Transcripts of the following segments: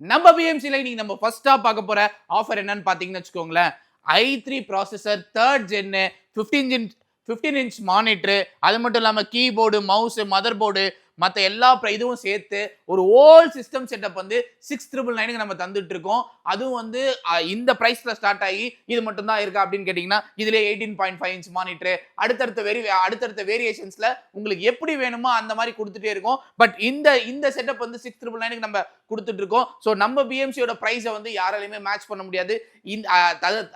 நம்ம பிஎம்சில இன்னைக்கு நம்ம ஃபர்ஸ்டா பார்க்க போற ஆஃபர் என்னன்னு பாத்தீங்கன்னு வச்சுக்கோங்களேன். i3 processor 3rd gen 15 inch monitor, அது மட்டும் இல்லாம கீபோர்டு, மவுஸ், மதர் போர்டு, மற்ற எல்லா இதுவும் சேர்த்து ஒரு ஹோல் சிஸ்டம் செட்டப் வந்து 6,999 நம்ம தந்துட்டு இருக்கோம். அதுவும் வந்து இந்த பிரைஸ்ல ஸ்டார்ட் ஆகி இது மட்டும் தான் இருக்கா அப்படின்னு கேட்டீங்கன்னா, இதுல 18.5 இன்ச் மானிட்டர், அடுத்தடுத்த வேரியேஷன்ஸ்ல உங்களுக்கு எப்படி வேணுமோ அந்த மாதிரி கொடுத்துட்டே இருக்கும். பட் இந்த செட்டப் வந்து 6,999 நம்ம கொடுத்துட்டு இருக்கோம். ஸோ நம்ம பிஎம்சியோட பிரைஸை வந்து யாராலையுமே மேட்ச் பண்ண முடியாது.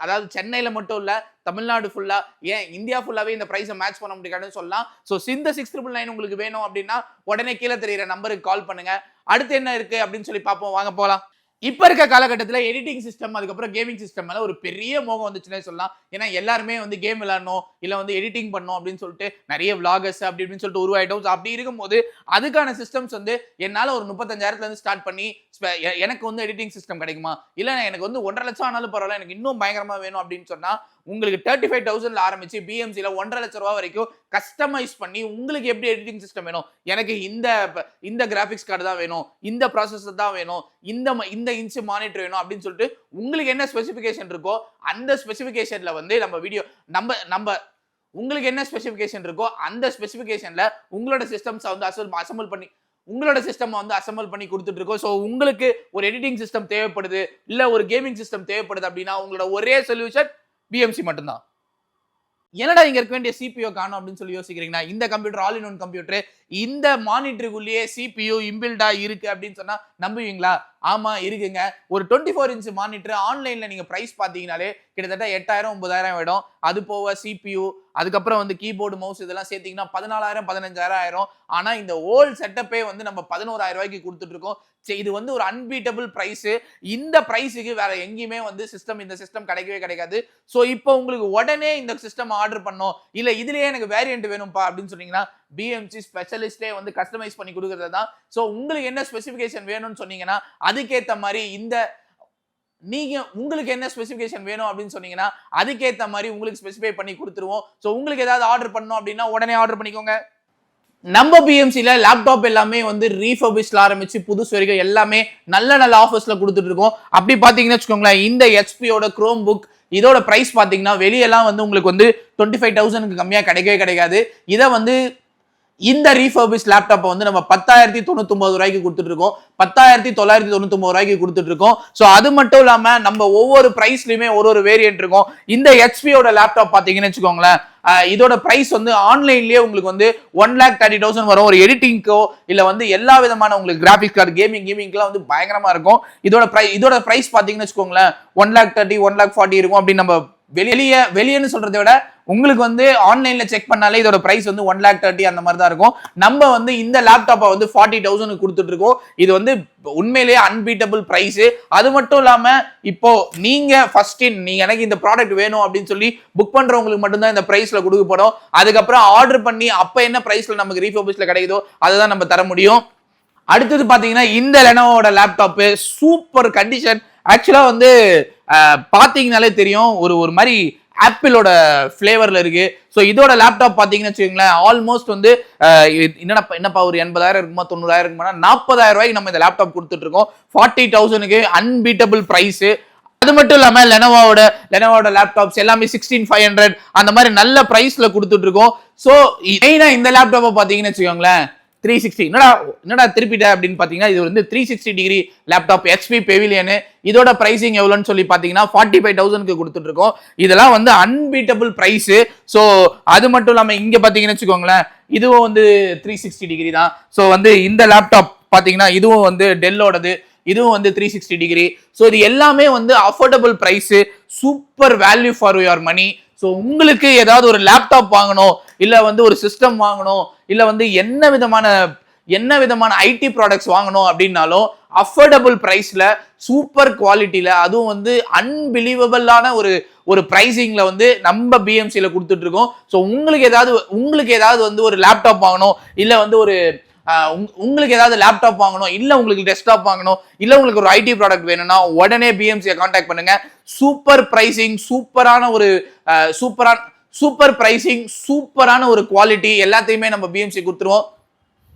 அதாவது சென்னையில மட்டும் இல்ல, தமிழ்நாடு ஃபுல்லா, ஏன் இந்தியா ஃபுல்லாவே இந்த பிரைஸை மேட்ச் பண்ண முடியாதுன்னு சொல்லலாம். ஸோ இந்த 6,999 உங்களுக்கு வேணும் அப்படின்னா உடனே கீழே தெரியுற நம்பருக்கு கால் பண்ணுங்க. அடுத்து என்ன இருக்கு அப்படின்னு சொல்லி பார்ப்போம், வாங்க போலாம். இப்ப இருக்க காலகட்டத்தில் எடிட்டிங் சிஸ்டம், அதுக்கப்புறம் கேமிங் சிஸ்டம் மேல ஒரு பெரிய மோகம் வந்துச்சுன்னே சொல்லலாம். ஏன்னா எல்லாருமே வந்து கேம் விளையாடணும், இல்ல வந்து எடிட்டிங் பண்ணணும் அப்படின்னு சொல்லிட்டு நிறைய விளாகர்ஸ் அப்படி இப்படின்னு சொல்லிட்டு உருவாயிட்டோம். அப்படி இருக்கும்போது அதுக்கான சிஸ்டம்ஸ் வந்து என்னால ஒரு 35,000 இருந்து ஸ்டார்ட் பண்ணி எனக்கு வந்து எடிட்டிங் சிஸ்டம் கிடைக்குமா, இல்ல எனக்கு வந்து 1.5 லட்சம் ஆனாலும் பரவாயில்ல, எனக்கு இன்னும் பயங்கரமா வேணும் அப்படின்னு சொன்னா உங்களுக்கு 35,000 ஆரம்பிச்சு பிஎம்சில 1.5 லட்சம் ரூபாய் வரைக்கும் கஸ்டமைஸ் பண்ணி உங்களுக்கு எப்படி எடிட்டிங் சிஸ்டம் வேணும், எனக்கு இந்த கிராபிக்ஸ் கார்டு தான் வேணும், இந்த ப்ராசஸர் தான் வேணும், இந்த இன்ச் மானிட்டர் வேணும் அப்படின்னு சொல்லிட்டு உங்களுக்கு என்ன ஸ்பெசிபிகேஷன் இருக்கோ அந்த ஸ்பெசிபிகேஷன்ல வந்து நம்ம உங்களுக்கு என்ன ஸ்பெசிபிகேஷன் இருக்கோ அந்த ஸ்பெசிபிகேஷன்ல உங்களோட சிஸ்டம்ஸ் வந்து அசெம்பிள் பண்ணி கொடுத்துட்டு இருக்கோம். ஸோ உங்களுக்கு ஒரு எடிட்டிங் சிஸ்டம் தேவைப்படுது, இல்ல ஒரு கேமிங் சிஸ்டம் தேவைப்படுது அப்படின்னா உங்களோட ஒரே சொல்யூஷன் பிஎம்சி மட்டும்தான். என்னடா இங்க இருக்க வேண்டிய சிபியோ காணும் அப்படின்னு சொல்லி யோசிக்கிறீங்கன்னா, இந்த computer all in one computer, இந்த மானிட்டருக்குள்ளேயே சிபியு இன்பில்டா இருக்கு அப்படின்னு சொன்னா நம்புவீங்களா? ஆமா இருக்குங்க. ஒரு 24 இன்ச் மானிட்டர் ஆன்லைன்ல நீங்க பிரைஸ் பாத்தீங்கன்னாலே கிட்டத்தட்ட 8,000 9,000 ஆயிடும். அது போக சிபியு, அதுக்கப்புறம் வந்து கீபோர்டு, மவுஸ் இதெல்லாம் சேர்த்தீங்கன்னா 14,000 15,000 ஆயிரும். ஆனா இந்த ஹோல் செட்டப்பே வந்து நம்ம 11,000 ரூபாய்க்கு கொடுத்துட்டு இருக்கோம். இது வந்து ஒரு அன்பீட்டபிள் பிரைஸ். இந்த பிரைஸுக்கு வேற எங்கேயுமே வந்து இந்த சிஸ்டம் கிடைக்கவே கிடைக்காது. ஸோ இப்போ உங்களுக்கு உடனே இந்த சிஸ்டம் ஆர்டர் பண்ணோம், இல்ல இதுலயே எனக்கு வேரியன்ட் வேணும்பா அப்படின்னு சொன்னீங்கன்னா பிஎம்சி ஸ்பெஷலிஸ்டே வந்து கஸ்டமைஸ் பண்ணி கொடுக்கறது தான். ஸோ உங்களுக்கு என்ன ஸ்பெசிபிகேஷன் வேணும்னு சொன்னீங்கன்னா அதுக்கேற்ற மாதிரி உங்களுக்கு என்ன ஸ்பெசிபிகேஷன் வேணும் அப்படின்னு சொன்னீங்கன்னா அதுக்கேற்ற மாதிரி உங்களுக்கு ஸ்பெசிஃபை பண்ணி கொடுத்துருவோம். ஸோ உங்களுக்கு ஏதாவது ஆர்டர் பண்ணணும் அப்படின்னா உடனே ஆர்டர் பண்ணிக்கோங்க. நம்ம பிஎம்சில லேப்டாப் எல்லாமே வந்து ரீஃபர்பிஷ்ல ஆரம்பிச்சு புதுசு வரைக்கும் எல்லாமே நல்ல ஆஃபர்ஸ்ல கொடுத்துட்டு இருக்கோம். அப்படி பாத்தீங்கன்னா வச்சுக்கோங்களேன், இந்த ஹெச்பியோட குரோம் புக் இதோட பிரைஸ் பாத்தீங்கன்னா வெளியெல்லாம் வந்து உங்களுக்கு வந்து 25,000 கம்மியா கிடைக்கவே கிடைக்காது. இதை வந்து இந்த ரீஃபர்பிஷ் லேப்டாப்பை வந்து நம்ம 10,099 ரூபாய்க்கு கொடுத்துட்டு இருக்கோம், 10,999 ரூபாய்க்கு கொடுத்துட்டு இருக்கோம். ஸோ அது மட்டும் இல்லாம நம்ம ஒவ்வொரு பிரைஸ்லயுமே ஒரு வேரியன்ட் இருக்கும். இந்த ஹெச்பியோட லேப்டாப் பாத்தீங்கன்னு வச்சுக்கோங்களேன், இதோட பிரைஸ் வந்து ஆன்லைன்லயே உங்களுக்கு வந்து 1,30,000 வரும். ஒரு எடிட்டிங்கோ இல்ல வந்து எல்லா விதமான உங்களுக்கு கிராபிக்ஸ் கார்டு கேமிங்லாம் வந்து பயங்கரமா இருக்கும். இதோட பிரைஸ் பாத்தீங்கன்னு வச்சுக்கோங்களேன் 1,30,000 1,40,000 இருக்கும். அப்படி நம்ம வெளியேன்னு சொல்றதை விட உங்களுக்கு வந்து ஆன்லைன்ல செக் பண்ணாலே இதோட பிரைஸ் வந்து 1,30,000 அந்த மாதிரி தான் இருக்கும். நம்ம வந்து இந்த லேப்டாப்பை வந்து 40,000 கொடுத்துட்டு இருக்கோம். இது வந்து உண்மையிலேயே அன்பீட்டபிள் பிரைஸ். அது மட்டும் இல்லாம இப்போ நீங்க எனக்கு இந்த ப்ராடக்ட் வேணும் அப்படின்னு சொல்லி புக் பண்றவங்களுக்கு மட்டும்தான் இந்த பிரைஸ்ல கொடுக்கப்படும். அதுக்கப்புறம் ஆர்டர் பண்ணி அப்ப என்ன பிரைஸ்ல நமக்கு ரீஃபர்பிஷ்ல கிடைக்குதோ அதை நம்ம தர முடியும். அடுத்தது பாத்தீங்கன்னா இந்த லெனோவோட லேப்டாப் சூப்பர் கண்டிஷன். ஆக்சுவலா வந்து பாத்தீங்கன்னாலே தெரியும், ஒரு மாதிரி ஆப்பிளோட ஃபிளேவர்ல இருக்கு. ஸோ இதோட லேப்டாப் பாத்தீங்கன்னு வச்சுக்கோங்களேன், ஆல்மோஸ்ட் வந்து என்னப்பா ஒரு 80,000 இருக்குமா 90,000 இருக்குமா 40,000 ரூபாய்க்கு நம்ம இந்த லேப்டாப் கொடுத்துட்டு இருக்கோம். 40,000க்கு அன்பீட்டபிள் பிரைஸ். அது மட்டும் இல்லாம லெனோவோட லேப்டாப்ஸ் எல்லாமே 16,500 அந்த மாதிரி நல்ல பிரைஸ்ல கொடுத்துட்டு இருக்கோம். ஸோ மெயினா இந்த லேப்டாப்பை பாத்தீங்கன்னு வச்சுக்கோங்களேன் 360 என்னடா திருப்பிட்ட அப்படின்னு பாத்தீங்கன்னா, இது வந்து 360 டிகிரி லேப்டாப் ஹெச்பி பெவிலியன். இதோட பிரைசிங் எவ்வளவுன்னு சொல்லி பாத்தீங்கன்னா 45,000க்கு கொடுத்துட்டு இருக்கோம். இதெல்லாம் வந்து அன்பீட்டபிள் பிரைஸ். ஸோ அது மட்டும் இல்லாம இங்க பாத்தீங்கன்னு வச்சுக்கோங்களேன், இதுவும் வந்து 360 டிகிரி தான். ஸோ வந்து இந்த லேப்டாப் பாத்தீங்கன்னா இதுவும் வந்து டெல்லோடது, இதுவும் வந்து 360 டிகிரி. ஸோ இது எல்லாமே வந்து affordable price, super value for your money. So உங்களுக்கு ஏதாவது ஒரு லேப்டாப் வாங்கணும், இல்ல வந்து ஒரு சிஸ்டம் வாங்கணும், இல்ல வந்து என்ன விதமான ஐடி ப்ராடக்ட்ஸ் வாங்கணும் அப்படின்னாலும் அஃபோர்டபுள் பிரைஸ்ல சூப்பர் குவாலிட்டியில, அதுவும் வந்து அன்பிலீவபிளான ஒரு பிரைசிங்ல வந்து நம்ம பிஎம்சில கொடுத்துட்டு இருக்கோம். ஸோ உங்களுக்கு ஏதாவது வந்து ஒரு லேப்டாப் வாங்கணும், இல்ல வந்து உங்களுக்கு ஏதாவது லேப்டாப் வாங்கணும், இல்ல உங்களுக்கு டெஸ்க்டாப் வாங்கணும், இல்ல உங்களுக்கு ஒரு ஐடி ப்ராடக்ட் வேணும்னா உடனே பிஎம்சியை கான்டாக்ட் பண்ணுங்க. சூப்பர் பிரைசிங், சூப்பரான ஒரு குவாலிட்டி எல்லாத்தையுமே நம்ம பிஎம்சி கொடுத்துருவோம்.